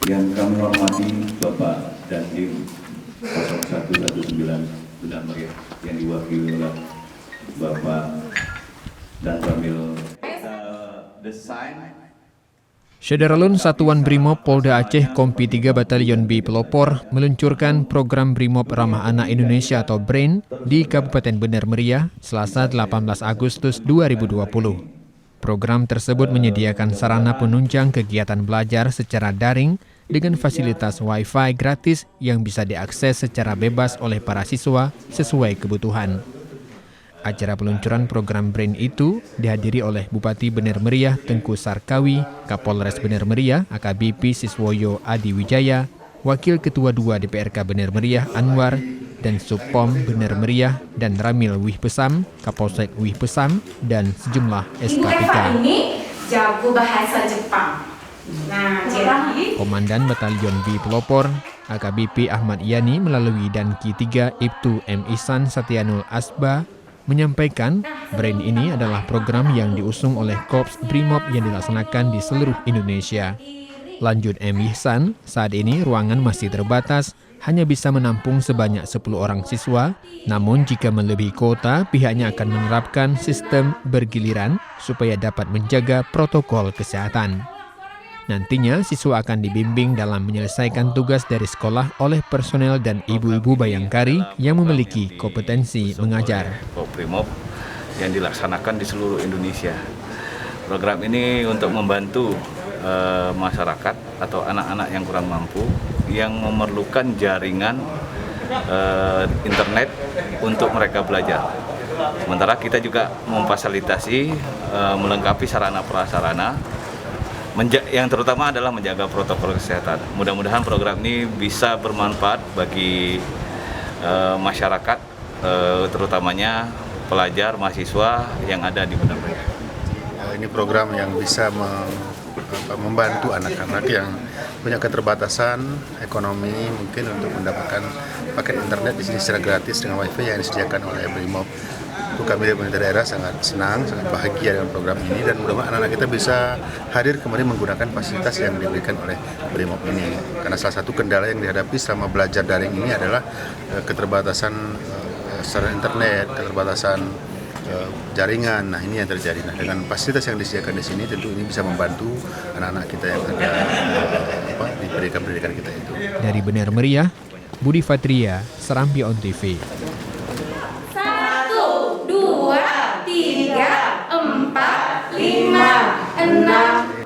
Yang kami hormati Bapak Dandim 0119 Benar Meriah yang diwakili oleh Bapak dan Ramil Syederalun Satuan Brimob Polda Aceh Kompi 3 Batalion B Pelopor meluncurkan program Brimob Ramah Anak Indonesia atau BRAIN di Kabupaten Benar Meriah, Selasa 18 Agustus 2020. Program tersebut menyediakan sarana penunjang kegiatan belajar secara daring dengan fasilitas Wi-Fi gratis yang bisa diakses secara bebas oleh para siswa sesuai kebutuhan. Acara peluncuran program BRAIN itu dihadiri oleh Bupati Benar Meriah Tengku Sarkawi, Kapolres Benar Meriah AKBP Siswoyo Adi Wijaya, Wakil Ketua 2 DPRK Benar Meriah Anwar, dan Subpom Benar Meriah dan Ramil Wih Pesam, Kapolsek Wih Pesam, dan sejumlah SKPK. Ini jago bahasa Jepang. Nah, jadi Komandan Batalion B Pelopor, AKBP Ahmad Yani melalui Danki 3 Ibtu M. Ihsan Satyanul Asba, menyampaikan BRAIN ini adalah program yang diusung oleh Korps Brimob yang dilaksanakan di seluruh Indonesia. Lanjut M. Ihsan, saat ini ruangan masih terbatas, hanya bisa menampung sebanyak 10 orang siswa, namun jika melebihi kuota, pihaknya akan menerapkan sistem bergiliran supaya dapat menjaga protokol kesehatan. Nantinya, siswa akan dibimbing dalam menyelesaikan tugas dari sekolah oleh personel dan ibu-ibu bayangkari yang memiliki kompetensi mengajar. Brimob yang dilaksanakan di seluruh Indonesia. Program ini untuk membantu masyarakat atau anak-anak yang kurang mampu yang memerlukan jaringan internet untuk mereka belajar. Sementara kita juga memfasilitasi melengkapi sarana prasarana yang terutama adalah menjaga protokol kesehatan. Mudah-mudahan program ini bisa bermanfaat bagi masyarakat, terutamanya pelajar, mahasiswa yang ada di Benar Meriah. Ini program yang bisa membantu anak-anak yang punya keterbatasan ekonomi mungkin untuk mendapatkan paket internet di sini secara gratis dengan WiFi yang disediakan oleh Brimob. Untuk kami dari pemerintah daerah sangat senang, sangat bahagia dengan program ini dan mudah-mudahan anak-anak kita bisa hadir kembali menggunakan fasilitas yang diberikan oleh Brimob ini. Karena salah satu kendala yang dihadapi selama belajar daring ini adalah keterbatasan saluran internet, keterbatasan jaringan. Nah, ini yang terjadi. Nah, dengan fasilitas yang disediakan di sini tentu ini bisa membantu anak-anak kita yang ada di pendidikan kita itu. Dari Benar Meriah, Budi Fatria, Serambi On TV. 1, 2, 3, 4, 5, 6.